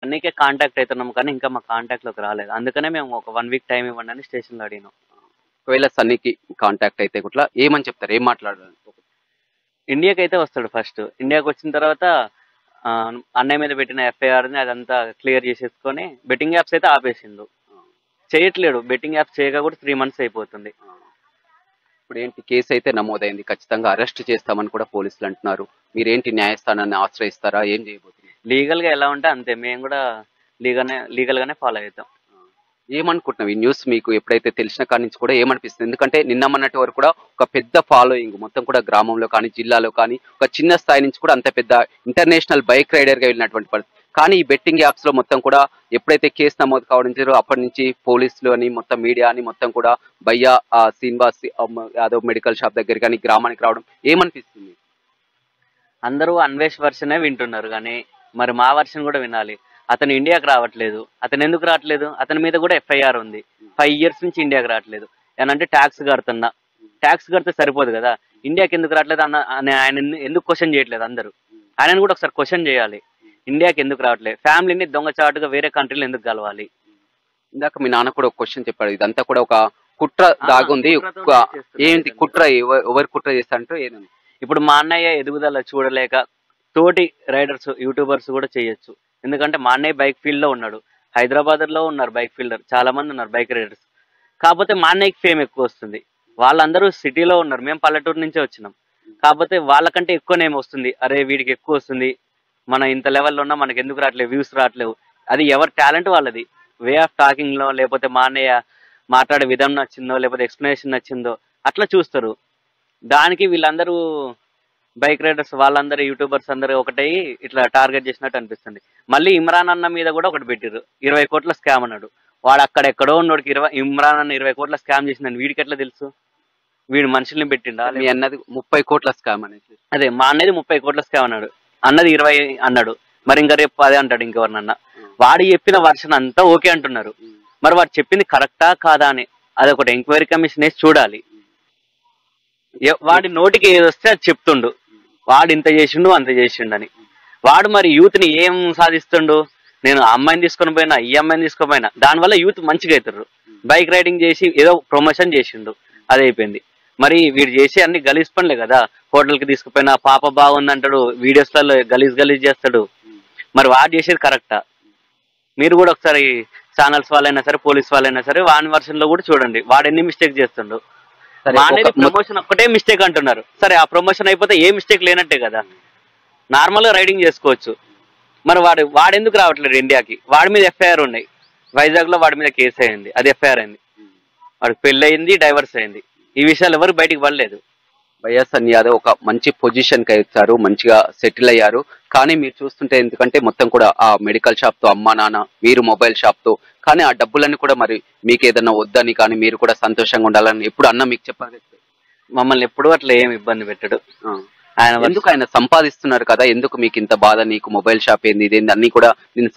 అన్నీకే contact అవుతున్నాం కానీ ఇంకా మా కాంటాక్ట్లోకి రాలేదు. అందుకనే మేము ఒక 1 వీక్ టైం ఇవ్వండి అని స్టేషన్లో అడిగినాం. ఒకవేళ సన్నీకి కాంటాక్ట్ అయితే కూడా ఏమని చెప్తారు, ఏం మాట్లాడారు? ఇండియాకి అయితే వస్తాడు ఫస్ట్. ఇండియాకి వచ్చిన తర్వాత ఆ, అన్నయ్య మీద పెట్టిన ఎఫ్ఐఆర్ని అదంతా క్లియర్ చేసేసుకొని బెట్టింగ్ యాప్స్ అయితే ఆపేసిండు. చేయట్లేడు. బెట్టింగ్ యాప్స్ చేయక కూడా 3 months అయిపోతుంది. ఇప్పుడు ఏంటి, కేసు అయితే నమోదైంది, ఖచ్చితంగా అరెస్ట్ చేస్తామని కూడా పోలీసులు అంటున్నారు. మీరేంటి న్యాయస్థానాన్ని ఆశ్రయిస్తారా, ఏం చేయబోతున్నారు? లీగల్గా ఎలా ఉంటే అంతే, మేము కూడా లీగల్గానే ఫాలో అవుతాం. ఏమనుకుంటున్నావు ఈ న్యూస్ మీకు ఎప్పుడైతే తెలిసిన కాడి నుంచి కూడా ఏమనిపిస్తుంది? ఎందుకంటే నిన్నమన్నటి వరకు కూడా ఒక పెద్ద ఫాలోయింగ్ మొత్తం కూడా గ్రామంలో కానీ జిల్లాలో కానీ ఒక చిన్న స్థాయి నుంచి కూడా అంత పెద్ద ఇంటర్నేషనల్ బైక్ రైడర్ గా వెళ్ళినటువంటి పరిస్థితి. కానీ ఈ బెట్టింగ్ యాప్స్ లో మొత్తం కూడా ఎప్పుడైతే కేసు నమోదు కావడం జరిగిందో అప్పటి నుంచి పోలీసులు అని మొత్తం మీడియా అని మొత్తం కూడా భయ్యా శ్రీనివాస్ యాదవ్ మెడికల్ షాప్ దగ్గర కానీ గ్రామానికి రావడం ఏమనిపిస్తుంది? అందరూ అన్వేష్ వర్షనే వింటున్నారు కానీ మరి మా వర్షన్ కూడా వినాలి. అతను ఇండియాకి రావట్లేదు. అతను ఎందుకు రావట్లేదు? అతని మీద కూడా ఎఫ్ఐఆర్ ఉంది. 5 years నుంచి ఇండియాకి రావట్లేదు. ఏనంటే ట్యాక్స్ కడుతున్నా. ట్యాక్స్ కడితే సరిపోదు కదా, ఇండియాకి ఎందుకు రావట్లేదు అని ఆయన ఎందుకు క్వశ్చన్ చేయట్లేదు అందరూ? ఆయనను కూడా ఒకసారి క్వశ్చన్ చేయాలి. ఇండియాకి ఎందుకు రావట్లేదు? ఫ్యామిలీని దొంగచాటుగా వేరే కంట్రీలో ఎందుకు కలవాలి? ఇందాక మీ నాన్న కూడా ఒక క్వశ్చన్ చెప్పాడు, ఇదంతా కూడా ఒక కుట్ర దాగుంది. ఏంటి కుట్ర? ఎవరు కుట్ర చేస్తారంటే ఏదని? ఇప్పుడు మా అన్నయ్య ఎదుగుదల చూడలేక తోటి రైడర్స్ యూట్యూబర్స్ కూడా చేయొచ్చు. ఎందుకంటే మా అన్నయ్య బైక్ ఫీల్డ్ లో ఉన్నాడు. హైదరాబాద్ లో ఉన్నారు బైక్ ఫీల్డర్, చాలా మంది ఉన్నారు బైక్ రైడర్స్. కాకపోతే మా అన్నయ్యకి ఫేమ్ ఎక్కువ వస్తుంది. వాళ్ళందరూ సిటీలో ఉన్నారు, మేము పల్లెటూరు నుంచే వచ్చినాం. కాకపోతే వాళ్ళకంటే ఎక్కువ నేమ్ వస్తుంది. అరే వీడికి ఎక్కువ వస్తుంది, మనం ఇంత లెవెల్లో ఉన్నా మనకి ఎందుకు రావట్లేవు, వ్యూస్ రావట్లేవు. అది ఎవరి టాలెంట్ వాళ్ళది. వే ఆఫ్ టాకింగ్ లో, లేకపోతే మా అన్నయ్య మాట్లాడే విధం నచ్చిందో, లేకపోతే ఎక్స్ప్లెనేషన్ నచ్చిందో అట్లా చూస్తారు. దానికి వీళ్ళందరూ బైక్ రైడర్స్ వాళ్ళందరూ యూట్యూబర్స్ అందరూ ఒకటై ఇట్లా టార్గెట్ చేసినట్టు అనిపిస్తుంది. మళ్ళీ ఇమ్రాన్ అన్న మీద కూడా ఒకటి పెట్టిర్రు, 20 కోట్ల స్కామ్ అన్నాడు. వాడు అక్కడ ఎక్కడో ఉన్నోడికి ఇమ్రాన్ అన్న 20 కోట్ల స్కామ్ చేసిందని వీడికి ఎట్లా తెలుసు? వీడు మనుషుల్ని పెట్టిండా? మీ అన్నది 30 కోట్ల స్కామ్ అనేది. అదే మా అన్నది 30 కోట్ల స్కామ్ అన్నాడు, అన్నది 20 అన్నాడు. మరి ఇంకా రేపు 10 అంటాడు ఇంకెవరినన్నా. వాడు చెప్పిన వర్షన్ అంతా ఓకే అంటున్నారు. మరి వాడు చెప్పింది కరెక్టా కాదా అని అదొకటి ఎంక్వైరీ కమిషన్ వేసి చూడాలి. వాడి నోటికి ఏది వస్తే అది చెప్తుండు, వాడు ఇంత చేసిండు అంత చేసిండు అని. వాడు మరి యూత్ ని ఏం సాధిస్తుండు? నేను ఆ అమ్మాయిని తీసుకొని పోయినా, ఈ అమ్మాయిని తీసుకొని పోయినా, దానివల్ల యూత్ మంచిగా అవుతారు. బైక్ రైడింగ్ చేసి ఏదో ప్రమోషన్ చేసిండు, అది అయిపోయింది. మరి వీడు చేసి అన్ని గలీజ్ పనులే కదా. హోటల్ కి తీసుకుపోయినా పాప బాగుందంటాడు, వీడియోస్లలో గలీజ్ చేస్తాడు. మరి వాడు చేసేది కరెక్టా? మీరు కూడా ఒకసారి ఛానల్స్ వాళ్ళైనా సరే, పోలీస్ వాళ్ళైనా సరే, వాని వర్షన్ లో కూడా చూడండి వాడు ఎన్ని మిస్టేక్ చేస్తుండు. ప్రమోషన్ ఒక్కటే మిస్టేక్ అంటున్నారు. సరే ఆ ప్రమోషన్ అయిపోతే ఏ మిస్టేక్ లేనట్టే కదా, నార్మల్ గా రైడింగ్ చేసుకోవచ్చు. మరి వాడెందుకు రావట్లేదు ఇండియాకి? వాడి మీద ఎఫ్ఐఆర్ ఉన్నాయి. వైజాగ్ లో వాడి మీద కేసు అయింది, అది ఎఫ్ఐఆర్ అయింది. వాడికి పెళ్లి అయింది, డైవర్స్ అయింది. ఈ విషయాలు ఎవరు బయటికి పడలేదు. వైఎస్ యాదవ్ ఒక మంచి పొజిషన్ కి వచ్చారు, మంచిగా సెటిల్ అయ్యారు. కానీ మీరు చూస్తుంటే ఎందుకంటే మొత్తం కూడా ఆ మెడికల్ షాప్ తో అమ్మా నాన్న, మీరు మొబైల్ షాప్ తో, కానీ ఆ డబ్బులన్నీ కూడా మరి మీకు ఏదైనా వద్దని కానీ మీరు కూడా సంతోషంగా ఉండాలని ఎప్పుడు అన్న మీకు చెప్పాలి? మమ్మల్ని ఎప్పుడు అట్లా ఏం ఇబ్బంది పెట్టడు. ఎందుకు ఆయన సంపాదిస్తున్నారు కదా, ఎందుకు మీకు ఇంత బాధ? నీకు మొబైల్ షాప్ ఏంది, ఇదేంది అన్ని కూడా నేను